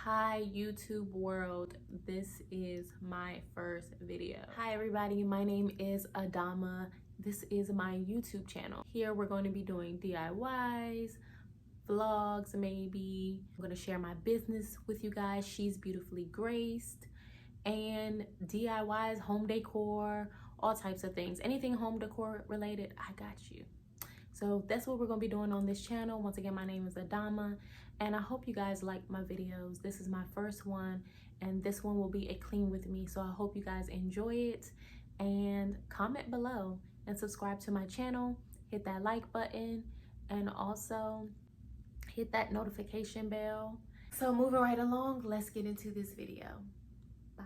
Hi YouTube world, this is my first video. Hi everybody, my name is Adama. This is my YouTube channel. Here we're going to be doing DIYs, vlogs maybe. I'm going to share my business with you guys, She's Beautifully Graced, and DIYs, home decor, all types of things. Anything home decor related, I got you. So that's what we're going to be doing on this channel. Once again, my name is Adama, and I hope you guys like my videos. This is my first one, and this one will be a clean with me. So I hope you guys enjoy it, and comment below and subscribe to my channel. Hit that like button, and also hit that notification bell. So moving right along, let's get into this video. Bye.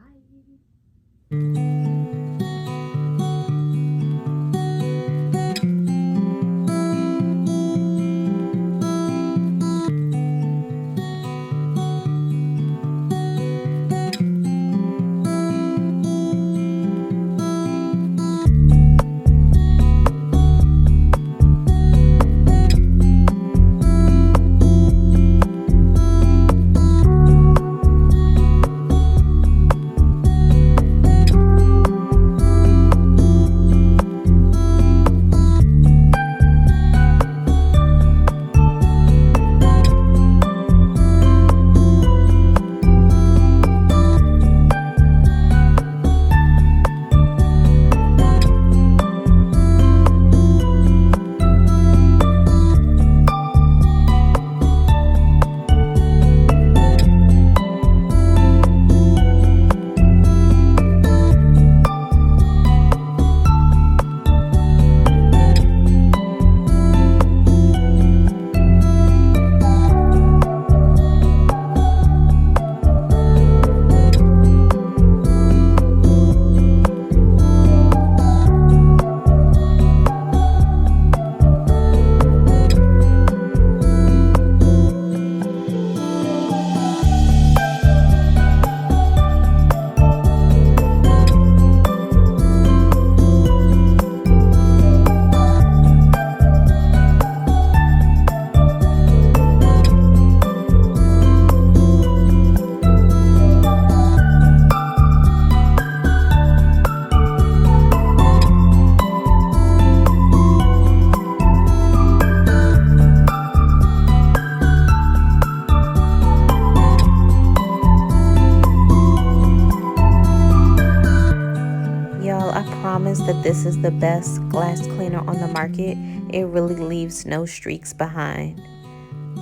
That this is the best glass cleaner on the market. It really leaves no streaks behind.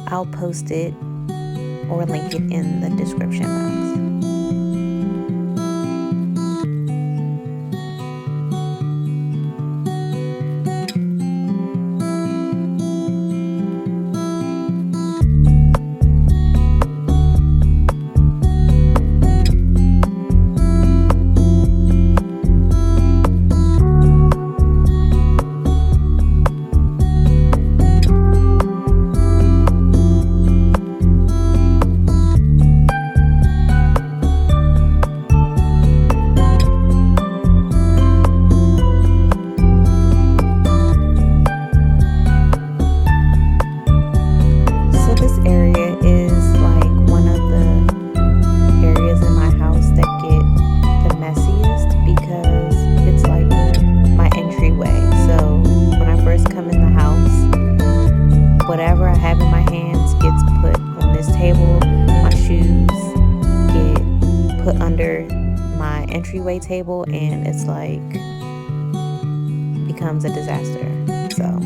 I'll post it or link it in the description box. Entryway table, and it's like becomes a disaster. So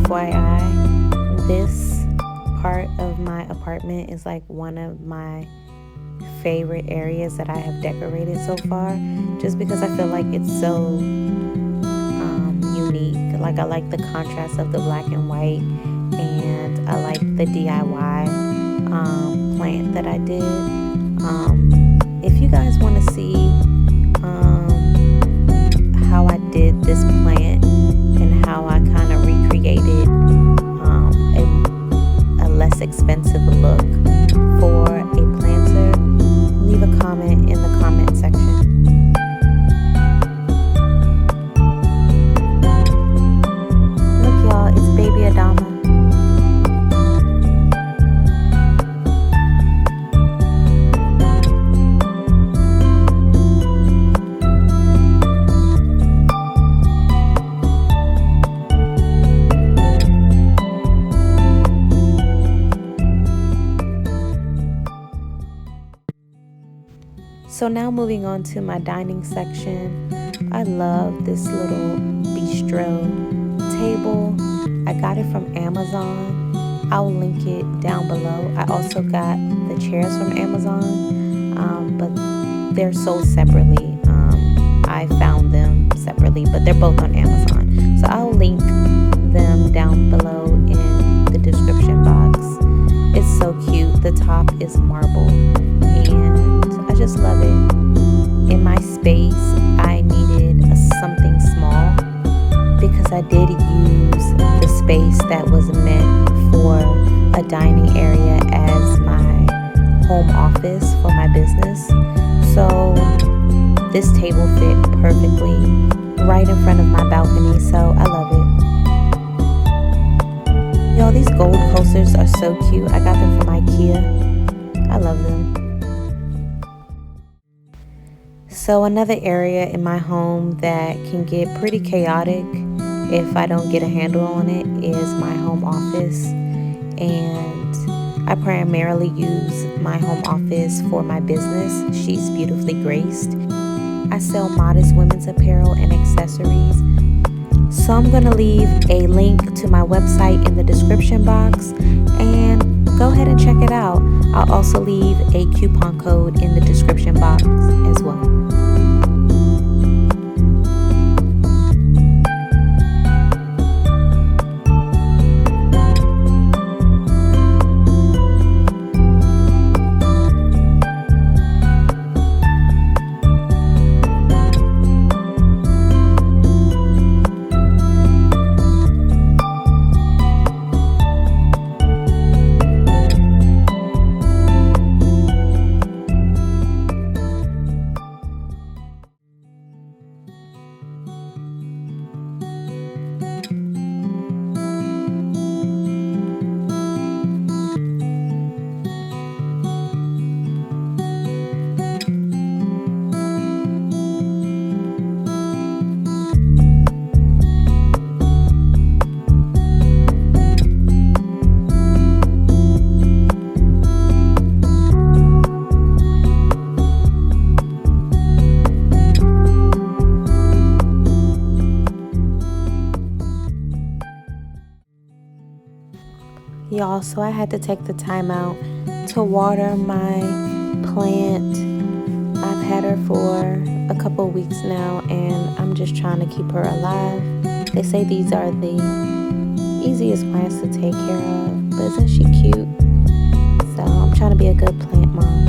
FYI, this part of my apartment is like one of my favorite areas that I have decorated so far, just because I feel like it's so unique. Like, I like the contrast of the black and white, and I like the DIY plant that I did. If you guys want to see how I did this plant and how I kind of recreated a less expensive look for a planter, leave a comment in the comment section. Look, y'all, it's baby Adama. So now moving on to my dining section. I love this little bistro table. I got it from Amazon. I'll link it down below. I also got the chairs from Amazon, but they're sold separately. I found them separately, but they're both on Amazon. So I'll link them down below in the description box. It's so cute. The top is marble, and I just love it. In my space, I needed something small because I did use the space that was meant for a dining area as my home office for my business. So this table fit perfectly right in front of my balcony, so I love it. Y'all, these gold coasters are so cute. I got them from IKEA. I love them. So another area in my home that can get pretty chaotic if I don't get a handle on it is my home office. And I primarily use my home office for my business, She's Beautifully Graced. I sell modest women's apparel and accessories. So I'm going to leave a link to my website in the description box, and go ahead and check it out. I'll also leave a coupon code in the description box as well. Y'all, so I had to take the time out to water my plant. I've had her for a couple weeks now, and I'm just trying to keep her alive. They say these are the easiest plants to take care of, but isn't she cute? So I'm trying to be a good plant mom.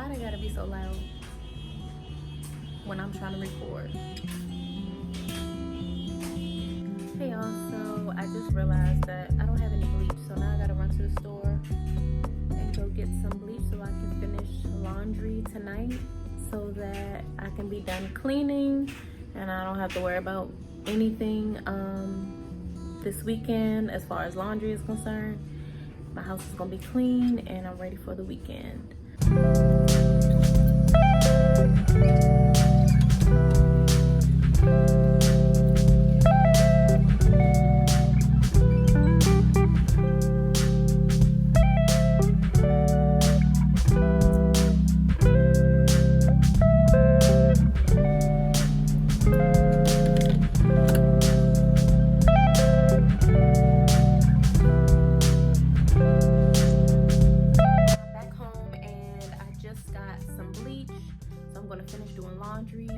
Why they gotta be so loud when I'm trying to record? Hey y'all, so I just realized that I don't have any bleach, so now I gotta run to the store and go get some bleach so I can finish laundry tonight so that I can be done cleaning and I don't have to worry about anything this weekend as far as laundry is concerned. My house is gonna be clean and I'm ready for the weekend.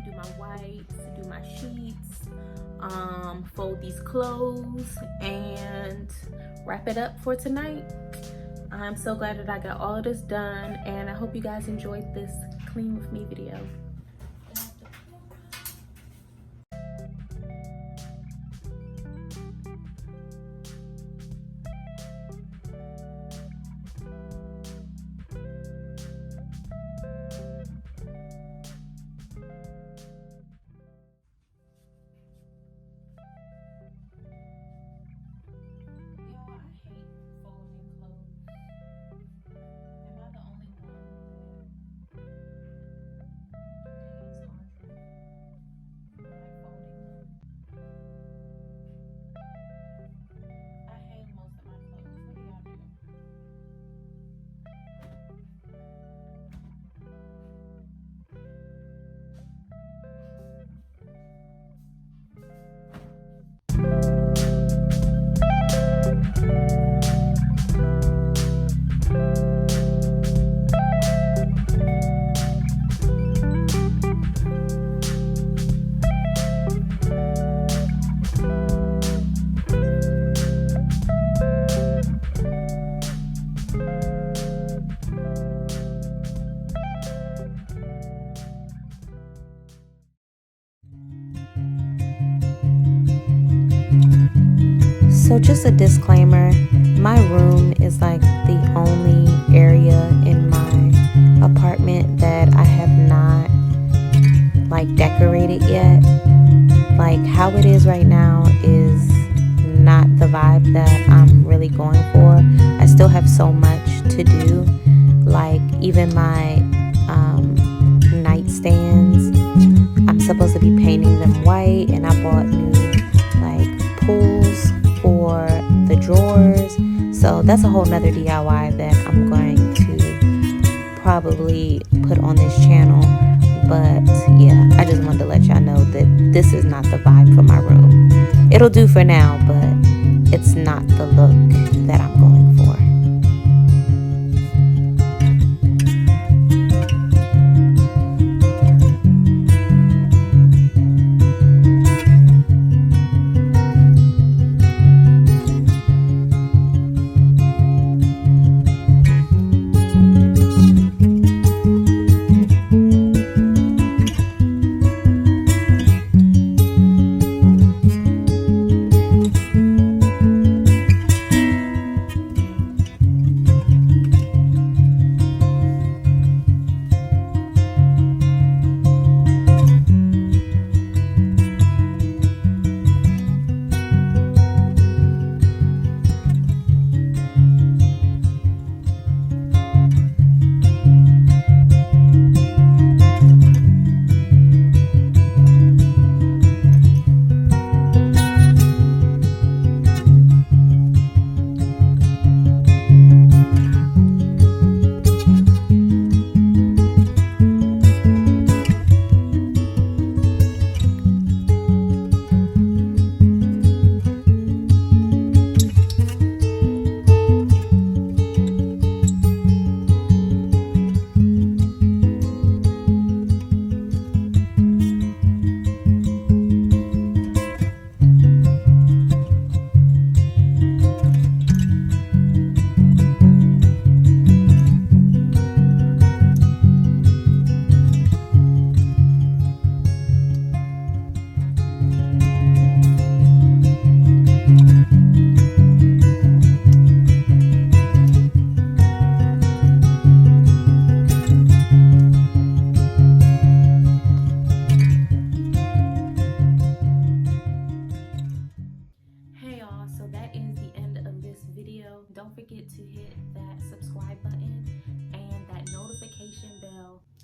Do my whites, do my sheets, fold these clothes, and wrap it up for tonight. I'm so glad that I got all of this done, and I hope you guys enjoyed this clean with me video. So just a disclaimer, my room is like the only area in my apartment that I have not like decorated yet. Like how it is right now is not the vibe that I'm really going for. I still have so much to do. Like even my nightstands, I'm supposed to be painting them white, and I bought new like pulls for the drawers. So that's a whole nother DIY that I'm going to probably put on this channel. But yeah, I just wanted to let y'all know that this is not the vibe for my room. It'll do for now, but it's not the look that I'm going for.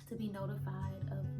to be notified of